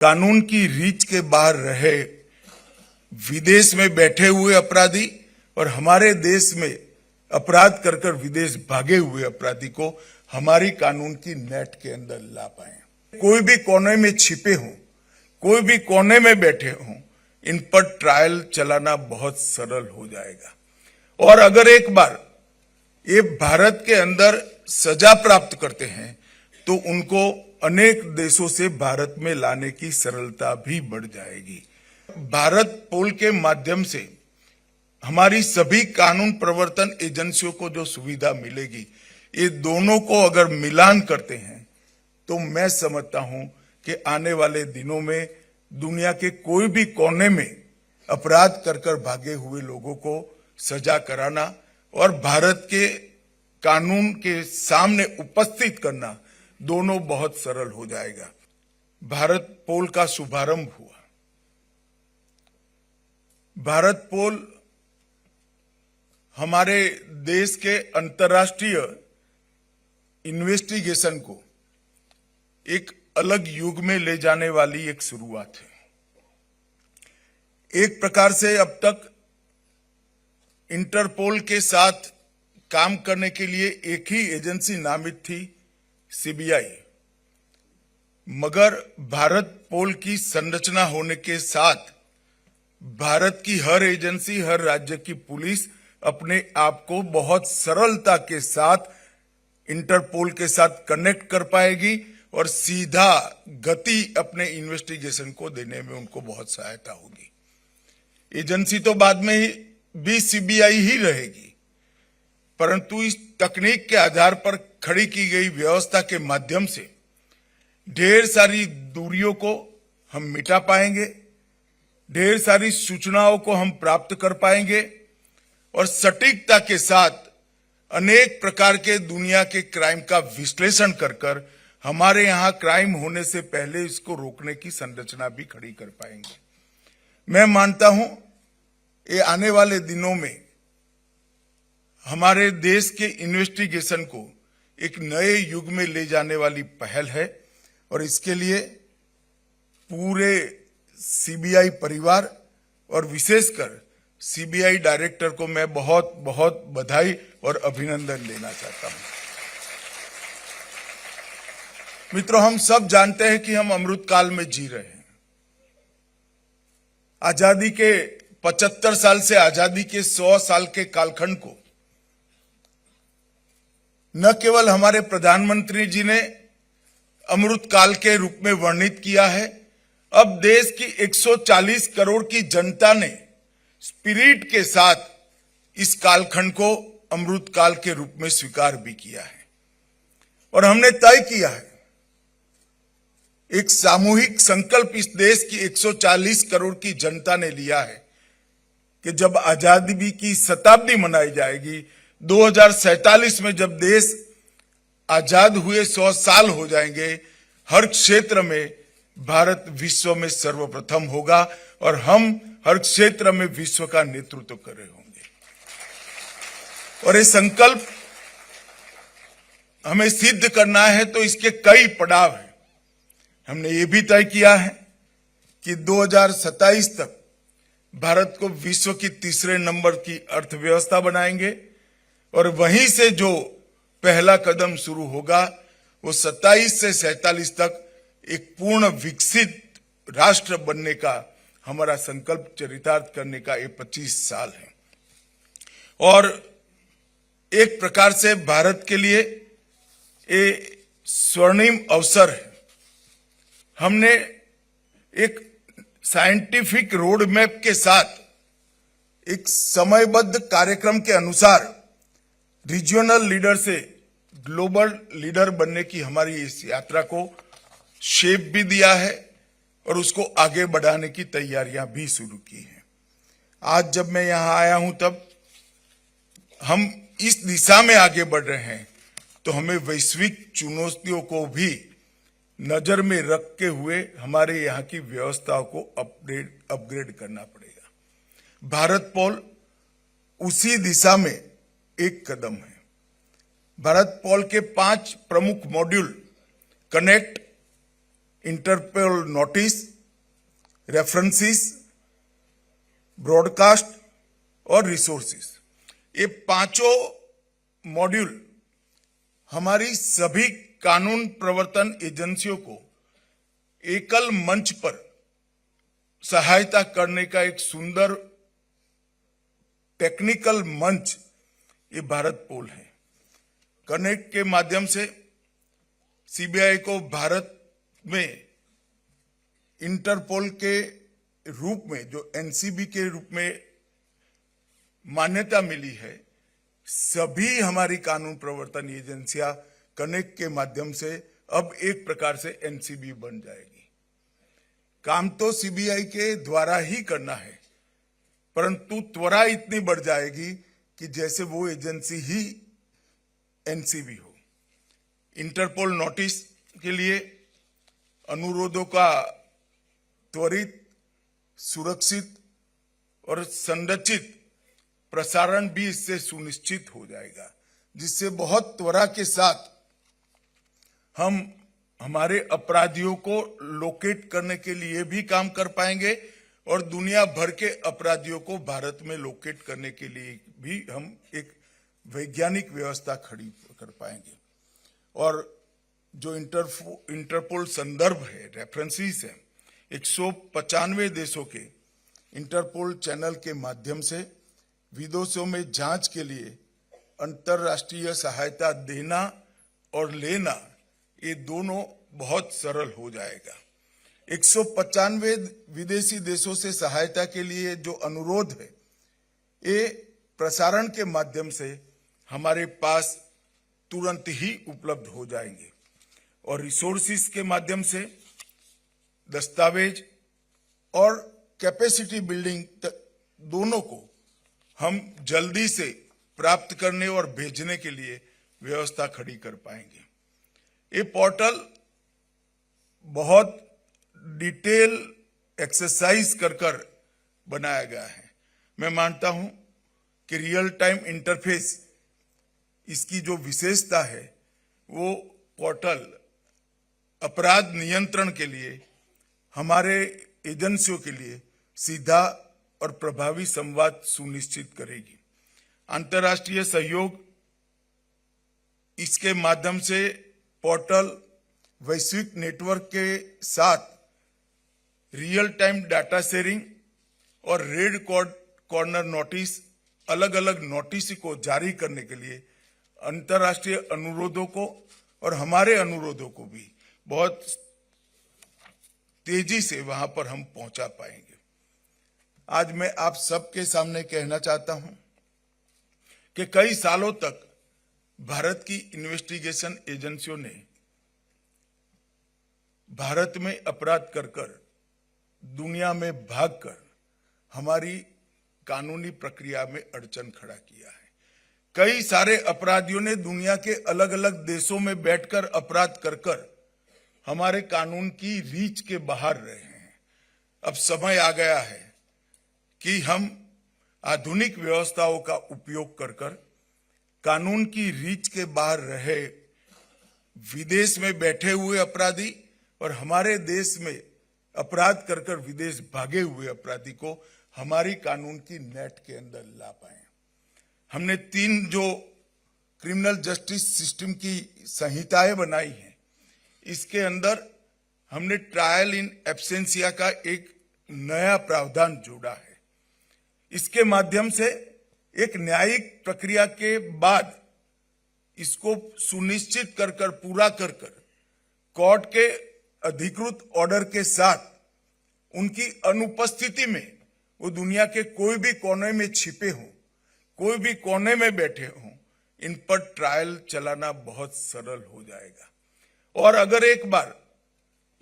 कानून की रीच के बाहर रहे विदेश में बैठे हुए अपराधी और हमारे देश में अपराध कर कर विदेश भागे हुए अपराधी को हमारी कानून की नेट के अंदर ला पाए। कोई भी कोने में छिपे हों, कोई भी कोने में बैठे हों, इन पर ट्रायल चलाना बहुत सरल हो जाएगा। और अगर एक बार ये भारत के अंदर सजा प्राप्त करते हैं तो उनको अनेक देशों से भारत में लाने की सरलता भी बढ़ जाएगी। भारत पोल के माध्यम से हमारी सभी कानून प्रवर्तन एजेंसियों को जो सुविधा मिलेगी, ये दोनों को अगर मिलान करते हैं तो मैं समझता हूं कि आने वाले दिनों में दुनिया के कोई भी कोने में अपराध कर कर भागे हुए लोगों को सजा कराना और भारत के कानून के सामने उपस्थित करना दोनों बहुत सरल हो जाएगा। भारत पोल का शुभारंभ हुआ। भारत पोल हमारे देश के अंतर्राष्ट्रीय इन्वेस्टिगेशन को एक अलग युग में ले जाने वाली एक शुरुआत है। एक प्रकार से अब तक इंटरपोल के साथ काम करने के लिए एक ही एजेंसी नामित थी, सीबीआई। मगर भारत पोल की संरचना होने के साथ भारत की हर एजेंसी, हर राज्य की पुलिस अपने आप को बहुत सरलता के साथ इंटरपोल के साथ कनेक्ट कर पाएगी और सीधा गति अपने इन्वेस्टिगेशन को देने में उनको बहुत सहायता होगी। एजेंसी तो बाद में भी सीबीआई ही रहेगी, परंतु इस तकनीक के आधार पर खड़ी की गई व्यवस्था के माध्यम से ढेर सारी दूरियों को हम मिटा पाएंगे, ढेर सारी सूचनाओं को हम प्राप्त कर पाएंगे और सटीकता के साथ अनेक प्रकार के दुनिया के क्राइम का विश्लेषण कर कर हमारे यहां क्राइम होने से पहले इसको रोकने की संरचना भी खड़ी कर पाएंगे। मैं मानता हूं ये आने वाले दिनों में हमारे देश के इन्वेस्टिगेशन को एक नए युग में ले जाने वाली पहल है और इसके लिए पूरे सीबीआई परिवार और विशेषकर सीबीआई डायरेक्टर को मैं बहुत बहुत बधाई और अभिनंदन देना चाहता हूं। मित्रों, हम सब जानते हैं कि हम अमृत काल में जी रहे हैं। आजादी के 75 साल से आजादी के 100 साल के कालखंड को न केवल हमारे प्रधानमंत्री जी ने अमृत काल के रूप में वर्णित किया है, अब देश की 140 करोड़ की जनता ने स्पिरिट के साथ इस कालखंड को अमृत काल के रूप में स्वीकार भी किया है। और हमने तय किया है, एक सामूहिक संकल्प इस देश की 140 करोड़ की जनता ने लिया है कि जब आजादी की शताब्दी मनाई जाएगी, 2047 में जब देश आजाद हुए 100 साल हो जाएंगे, हर क्षेत्र में भारत विश्व में सर्वप्रथम होगा और हम हर क्षेत्र में विश्व का नेतृत्व कर रहे होंगे। और ये संकल्प हमें सिद्ध करना है तो इसके कई पड़ाव हैं। हमने ये भी तय किया है कि 2027 तक भारत को विश्व की तीसरे नंबर की अर्थव्यवस्था बनाएंगे और वहीं से जो पहला कदम शुरू होगा वो 27 से 47 तक एक पूर्ण विकसित राष्ट्र बनने का हमारा संकल्प चरितार्थ करने का ये 25 साल है। और एक प्रकार से भारत के लिए ये स्वर्णिम अवसर है। हमने एक साइंटिफिक रोड मैप के साथ एक समयबद्ध कार्यक्रम के अनुसार रीजनल लीडर से ग्लोबल लीडर बनने की हमारी इस यात्रा को शेप भी दिया है और उसको आगे बढ़ाने की तैयारियां भी शुरू की हैं। आज जब मैं यहां आया हूं तब हम इस दिशा में आगे बढ़ रहे हैं तो हमें वैश्विक चुनौतियों को भी नजर में रखते हुए हमारे यहाँ की व्यवस्थाओं को अपग्रेड करना पड़ेगा। भारत पोल उसी दिशा में एक कदम है। भारत पोल के 5 प्रमुख module connect, Interpol notice, references, broadcast और रिसोर्सेस। ये पांचों मॉड्यूल हमारी सभी कानून प्रवर्तन एजेंसियों को एकल मंच पर सहायता करने का एक सुंदर टेक्निकल मंच ये भारत पोल है। कनेक्ट के माध्यम से सीबीआई को भारत में इंटरपोल के रूप में, जो एनसीबी के रूप में मान्यता मिली है, सभी हमारी कानून प्रवर्तन एजेंसियां कनेक्ट के माध्यम से अब एक प्रकार से एनसीबी बन जाएगी। काम तो सीबीआई के द्वारा ही करना है, परंतु त्वरा इतनी बढ़ जाएगी कि जैसे वो एजेंसी ही एनसीबी हो। इंटरपोल नोटिस के लिए अनुरोधों का त्वरित, सुरक्षित और संरचित प्रसारण भी इससे सुनिश्चित हो जाएगा, जिससे बहुत त्वरा के साथ हम हमारे अपराधियों को लोकेट करने के लिए भी काम कर पाएंगे और दुनिया भर के अपराधियों को भारत में लोकेट करने के लिए भी हम एक वैज्ञानिक व्यवस्था खड़ी कर पाएंगे। और जो इंटरपोल संदर्भ है, रेफरेंसेस है, 195 देशों के इंटरपोल चैनल के माध्यम से विदेशों में जांच के लिए अंतर्राष्ट्रीय सहायता देना और लेना, ये दोनों बहुत सरल हो जाएगा। 195 विदेशी देशों से सहायता के लिए जो अनुरोध है, ये प्रसारण के माध्यम से हमारे पास तुरंत ही उपलब्ध हो जाएंगे। और रिसोर्सेस के माध्यम से दस्तावेज और कैपेसिटी बिल्डिंग दोनों को हम जल्दी से प्राप्त करने और भेजने के लिए व्यवस्था खड़ी कर पाएंगे। ये पोर्टल बहुत डिटेल एक्सरसाइज कर बनाया गया है। मैं मानता हूं कि रियल टाइम इंटरफेस, इसकी जो विशेषता है, वो पोर्टल अपराध नियंत्रण के लिए, हमारे एजेंसियों के लिए सीधा और प्रभावी संवाद सुनिश्चित करेगी। अंतर्राष्ट्रीय सहयोग, इसके माध्यम से पोर्टल वैश्विक नेटवर्क के साथ रियल टाइम डाटा शेयरिंग और रेड कॉर्नर नोटिस, अलग अलग नोटिस को जारी करने के लिए अंतर्राष्ट्रीय अनुरोधों को और हमारे अनुरोधों को भी बहुत तेजी से वहां पर हम पहुंचा पाएंगे। आज मैं आप सबके सामने कहना चाहता हूं कि कई सालों तक भारत की इन्वेस्टिगेशन एजेंसियों ने भारत में अपराध कर दुनिया में भागकर हमारी कानूनी प्रक्रिया में अड़चन खड़ा किया है। कई सारे अपराधियों ने दुनिया के अलग अलग देशों में बैठकर अपराध कर हमारे कानून की रीच के बाहर रहे हैं। अब समय आ गया है कि हम आधुनिक व्यवस्थाओं का उपयोग कर कानून की रीच के बाहर रहे विदेश में बैठे हुए अपराधी और हमारे देश में अपराध कर विदेश भागे हुए अपराधी को हमारी कानून की नेट के अंदर ला पाए। हमने 3 जो क्रिमिनल जस्टिस सिस्टम की संहिताएं बनाई हैं, इसके अंदर हमने ट्रायल इन एब्सेंसिया का एक नया प्रावधान जोड़ा है। इसके माध्यम से एक न्यायिक प्रक्रिया के बाद इसको सुनिश्चित कर पूरा कर कोर्ट के अधिकृत ऑर्डर के साथ उनकी अनुपस्थिति में वो दुनिया के कोई भी कोने में छिपे हों, कोई भी कोने में बैठे हों, इन पर ट्रायल चलाना बहुत सरल हो जाएगा। और अगर एक बार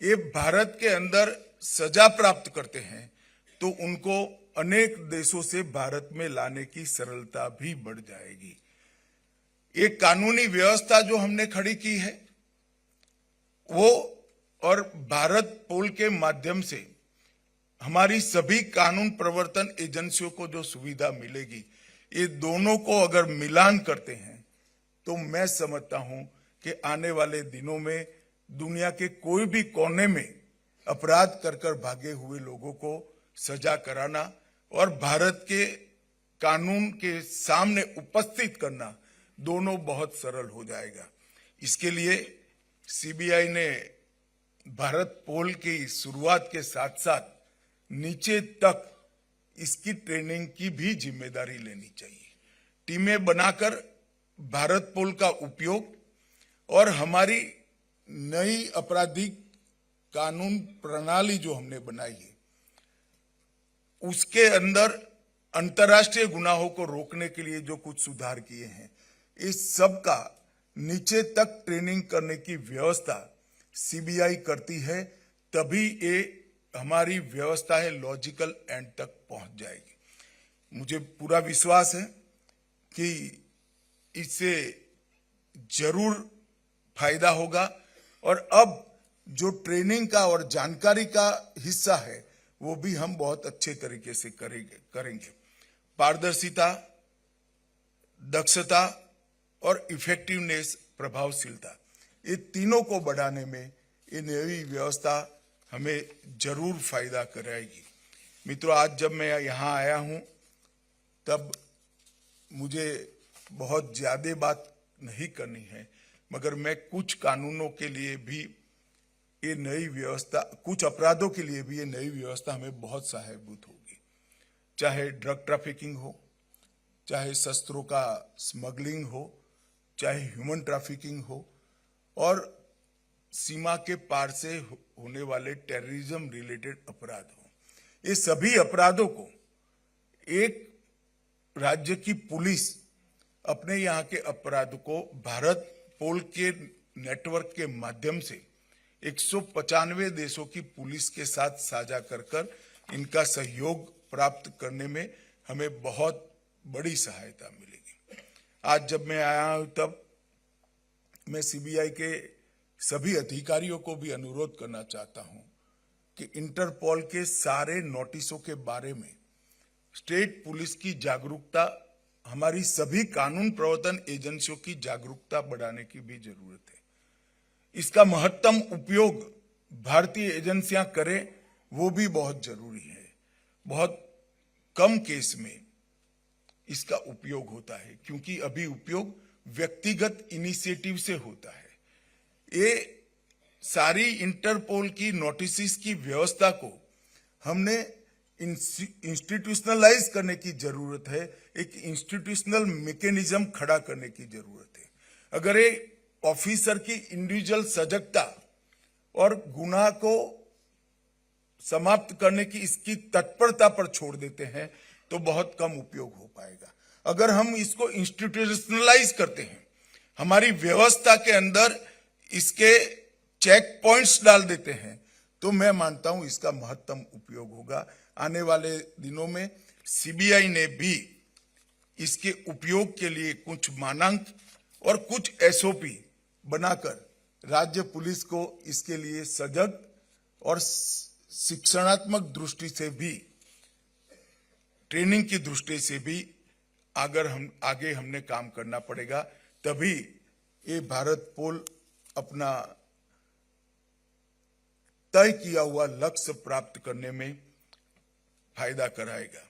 ये भारत के अंदर सजा प्राप्त करते हैं तो उनको अनेक देशों से भारत में लाने की सरलता भी बढ़ जाएगी। एक कानूनी व्यवस्था जो हमने खड़ी की है वो और भारत पोल के माध्यम से हमारी सभी कानून प्रवर्तन एजेंसियों को जो सुविधा मिलेगी, ये दोनों को अगर मिलान करते हैं तो मैं समझता हूं कि आने वाले दिनों में दुनिया के कोई भी कोने में अपराध कर भागे हुए लोगों को सजा कराना और भारत के कानून के सामने उपस्थित करना, दोनों बहुत सरल हो जाएगा। इसके लिए सीबीआई ने भारत पोल की शुरुआत के साथ साथ नीचे तक इसकी ट्रेनिंग की भी जिम्मेदारी लेनी चाहिए। टीमें बनाकर भारत पोल का उपयोग और हमारी नई आपराधिक कानून प्रणाली जो हमने बनाई है, उसके अंदर अंतर्राष्ट्रीय गुनाहों को रोकने के लिए जो कुछ सुधार किए हैं, इस सब का नीचे तक ट्रेनिंग करने की व्यवस्था सीबीआई करती है, तभी ये हमारी व्यवस्था है लॉजिकल एंड तक पहुंच जाएगी। मुझे पूरा विश्वास है कि इससे जरूर फायदा होगा और अब जो ट्रेनिंग का और जानकारी का हिस्सा है वो भी हम बहुत अच्छे तरीके से करेंगे। पारदर्शिता, दक्षता और इफेक्टिवनेस, प्रभावशीलता, ये तीनों को बढ़ाने में ये नई व्यवस्था हमें जरूर फायदा कराएगी। मित्रों, आज जब मैं यहाँ आया हूँ तब मुझे बहुत ज्यादा बात नहीं करनी है, मगर मैं कुछ कानूनों के लिए भी ये नई व्यवस्था, कुछ अपराधों के लिए भी ये नई व्यवस्था हमें बहुत सहायभूत होगी। चाहे ड्रग ट्रैफिकिंग हो, चाहे शस्त्रों का स्मगलिंग हो, चाहे ह्यूमन ट्रैफिकिंग हो और सीमा के पार से होने वाले टेररिज्म रिलेटेड अपराध हो, ये सभी अपराधों को एक राज्य की पुलिस अपने यहाँ के अपराध को भारत पोल के नेटवर्क के माध्यम से 195 देशों की पुलिस के साथ साझा कर इनका सहयोग प्राप्त करने में हमें बहुत बड़ी सहायता मिलेगी। आज जब मैं आया हूं तब मैं सीबीआई के सभी अधिकारियों को भी अनुरोध करना चाहता हूं कि इंटरपोल के सारे नोटिसों के बारे में स्टेट पुलिस की जागरूकता, हमारी सभी कानून प्रवर्तन एजेंसियों की जागरूकता बढ़ाने की भी जरूरत है। इसका महत्तम उपयोग भारतीय एजेंसियां करें, वो भी बहुत जरूरी है। बहुत कम केस में इसका उपयोग होता है, क्योंकि अभी उपयोग व्यक्तिगत इनिशिएटिव से होता है। ये सारी इंटरपोल की नोटिस की व्यवस्था को हमने इंस्टीट्यूशनलाइज करने की जरूरत है, एक इंस्टीट्यूशनल मैकेनिज्म खड़ा करने की जरूरत है। अगर ये ऑफिसर की इंडिविजुअल सजगता और गुनाह को समाप्त करने की इसकी तत्परता पर छोड़ देते हैं तो बहुत कम उपयोग हो पाएगा। अगर हम इसको इंस्टीट्यूशनलाइज करते हैं, हमारी व्यवस्था के अंदर इसके चेक पॉइंट्स डाल देते हैं, तो मैं मानता हूं इसका महत्तम उपयोग होगा। आने वाले दिनों में सीबीआई ने भी इसके उपयोग के लिए कुछ मानक और कुछ एसओपी बनाकर राज्य पुलिस को इसके लिए सजग और शिक्षणात्मक दृष्टि से भी, ट्रेनिंग की दृष्टि से भी आगे हमने काम करना पड़ेगा, तभी ये भारत पोल अपना तय किया हुआ लक्ष्य प्राप्त करने में फायदा कराएगा।